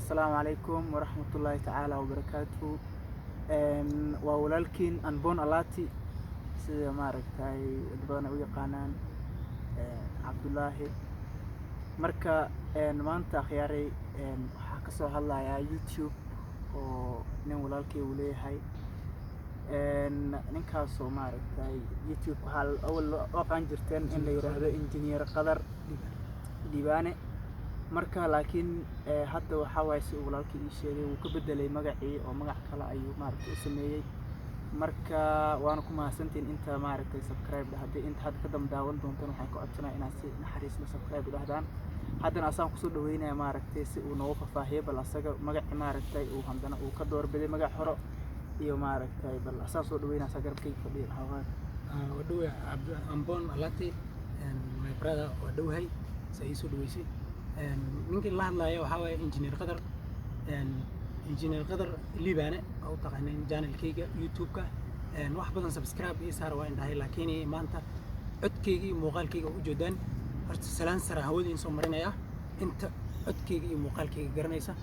السلام عليكم ورحمة الله تعالى وبركاته. وولالكين أنبون ألاتي سيدا ماركتاي دبانا ويقانان عبد الله مركا maanta khiyaaray waxaa ka soo hadlayaa YouTube oo nin walaalkay uu leeyahay ninkaas oo maaragtay YouTube waxa awal oo qaan jirteen in la yiraahdo engineer Qadar Dibaane marka laakiin hadda waxa way si walaalkay ii sheegay uu ka bedelay magacii oo magac kale ayuu maaragtay u sameeyay marka waan ku mahadsantiin inta maaragtay subscribe hadii inta had ka daawan doontaan waxaan ku codsanaa inaad si naxariis leh subscribe u dhahdaan haddana asaan kusoo dhaweynaya maaragtay si uu noogu faafaahiyay bal asaga magac maaragtay uu handana uu ka doorbiday magac hore iyo maaragtay bal asaan soo dhaweynaa sagarkay fadhiyo xawaan wadaway Ambon Alati and my brother wadaway say soo dhaweysay ninka la hadlayo waxa way engineer Qadar and engineer Qadar Libaane oo taqaanay channelkayga YouTube-ka wax badan subscribe iyo saar waa indhahay laakiin maanta codkayga iyo muuqaalkayga u jeedaan horta salaan sar hawada in soo marinaya inta codkayga iyo muuqaalkayga garanaysa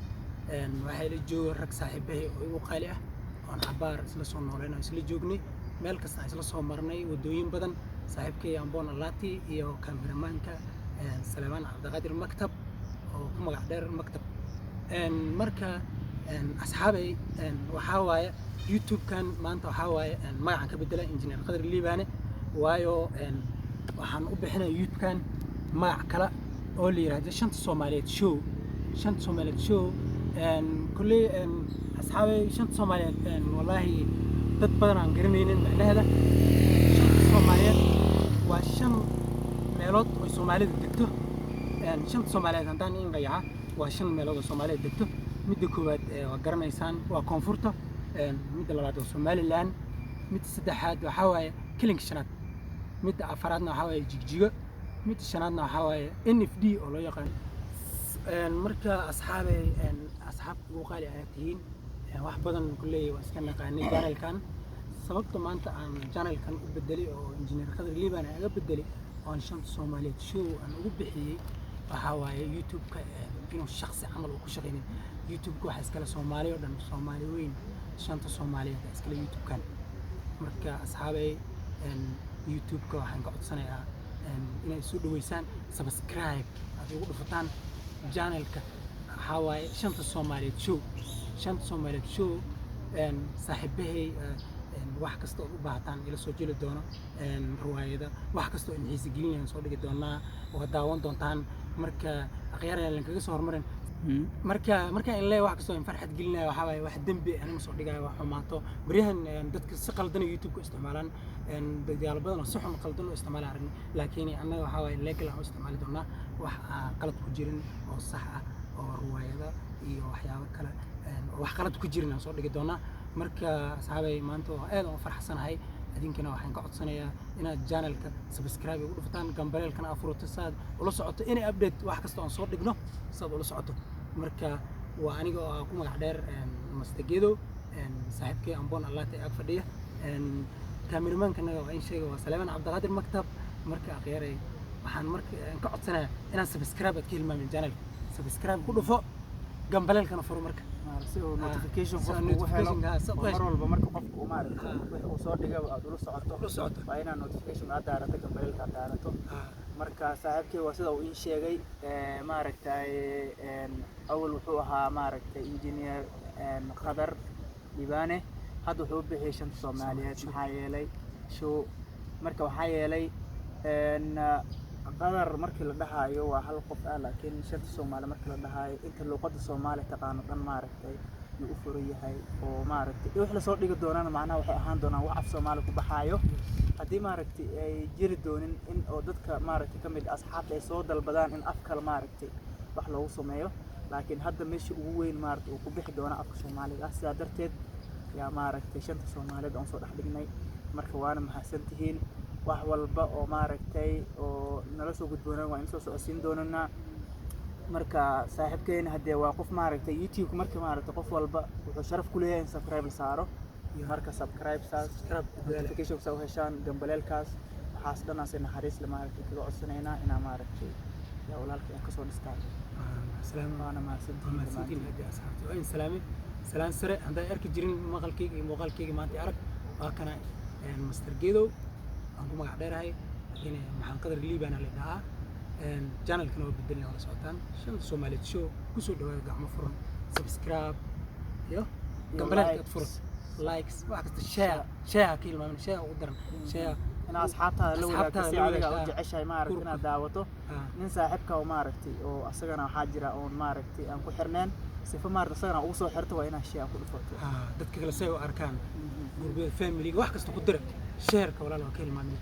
waxay la joogo rag saaxiibahay oo igu qaali ah oo xabaar isla soo nooleena isla joognay meel kasta isla soo marnay wadooyin badan saaxiibkay Ambon Alati iyo cameramanka Salman Abdulqaadir Maktab oo ku magac dheer Maktab marka asxaabay waxa waaye YouTube-kan maanta waxa waaye magacan ka bedelay engineer Qadar Libaane waayo waxaan u bixinay YouTube-kan magac kale oo la yiraahdo shanta Soomaaliyeed show kulli asxaabay shanta Soomaaliyeed wallahi dad badan aan garanaynin macnaheeda shanta Soomaaliyeed waa shan meelood oo Soomaalidu degto shanta Soomaaliyeed haddaan in qayaca waa shan meelood oo Soomaalidu degto midda koowaad waa garanaysaan waa koonfurta midda labaad waa Somaliland midda saddexaad waxa waaye Kilinka shanaad midda afaraadna waxa waaye Jigjiga midda shanaadna waxa waaye NFD oo loo yaqaan marka asxaabay asxaab ugu qaali ah tihiin wax badan kulay waa iska naqaanay channelkan sababta maanta aan channelkan u bedelay oo engineer Qadar Libaane aga bedelay oo shanta Soomaaliyeed show aan ugu bixiyay waxa waaye YouTube-ka inuu shakhsi camal uu ku shaqeynay YouTube-ka waxa iskala Soomaali oo dhan Soomaali weyn shanta Soomaaliyeed iskala YouTube-kan marka asxaabay YouTube-ka waxaan ka codsanayaa inay soo dhaweysaan subscribe aad ugu dhufataan channelka waxa waaye shanta Soomaaliyeed show saaxiibahay wax kasta oo u baahataan ila soo jeli doono riwaayada wax kasta oo xiisa gelinayaan soo dhigi doonaa oo daawan doontaan marka aqyaarayaan kaga soo hormarin marka in leeyahay wax kasta oo farxad gelinayo waxa waaye wax dambi aniga soo dhigayo wax xumaato bariyahan dadka si qaldan YouTube-ka isticmaalaan dadaal badan oo si xun qaldan oo isticmaalaan arrin laakiin anaga waxa waaye legal aan isticmaali doonaa wax qalad ku jirin oo sax ah oo riwaayada iyo waxyaabo kale wax qalad ku jirin aan soo dhigi doonaa marka asxaabay maanta waa aad u farxsanahay adinkana waxaan ka codsanayaa inaad channelka subscribe ugu dhufataan gambaleelkana afurto saad ula socoto inay update wax kasta oo soo dhigno saad ula socoto marka waa aniga oo ku magac dheer Mastageedo saaxiibkay Ambon Alati ag fadhiya cameraman-kana waa in sheegay waa Salman Abdulqaadir Maktab marka aqyaaray waxaan marka ka codsanayaa inaad subscribe aad ka hilmaamin channelka subscribe ku dhufo gambaleelkana furo marka notification qofku helo mar walba marka qofku uu maaragtay wuxuu soo dhigay aad ula socoto waa inaad notification aad daarato gambaleelka aad daarato marka saaxiibkay waa sida uu ii sheegay maaragtay awal wuxuu ahaa maaragtay engineer Qadar Libaane hadda wuxuu bixiyay shanta Soomaaliyeed maxaa yeelay show marka waxaa yeelay Qadar markii la dhahayo waa hal qof laakiin shanta Soomaali markii la dhahayo inta luqadda Soomaali taqaan dhan maaragtay uu u furan yahay oo maaragtay wax la soo dhigi doonaan macnaha waxay ahaan doonaan wax af Soomaali ku baxaayo haddii maaragtay ay jiri doonin in oo dadka maaragtay kamid asxaabta ay soo dalbadaan in af kale maaragtay wax loogu sameeyo laakiin hadda meesha ugu weyn maaragtay uu ku bixi doona afka Soomaaliga sidaa darteed yaa maaragtay shanta Soomaaliyeed aan soo dhex dhignay marka waana mahadsantihiin wax walba oo maaragtay oo nala soo gudboonaan waa in soo socodsiin doonana marka saaxiibkeena hadee waa qof maaragtay YouTube markii maaragtay qof walba wuxuu sharaf ku leeyahay in subscribe saaro marka subscribe notification soo heshaan gambaleelkaas waxaas dhan aan si naxariis leh maaragtay kaga codsanaynaa inaa maaragtay yaa walaalkay ka soo dhistaan السلام waana mahadsantihiin mahadsantiin dhammaantiin. hadii asxaabta waa in salaamay salaan sare hadday arki jirin maqalkayga iyo muuqaalkayga maanta arag waa kana master geedow aan ku magac dheerahay laakiin maxaan qadar liibana la dhahaa channelkana waa bedelna wala socotaan shanta Soomaaliyeed show ku soo dhawaada gacmo furan subscribe iyo gambaleelka aad furan likes wax kasta share ka ilmaamin share ugu daran share in asxaabtaada la wadaagto si adiga u jeceshahay maaragtay inaad daawato ah nin saaxiibka oo maaragtay oo asagana waxaa jira oo maaragtay aan ku xirneen sifa maaragtay asagana ugu soo xirto waa inaad share ku dhufato dadka kale say u arkaan gurbiyada family wax kasta ku dira share ka walaal waa ka ilmaamin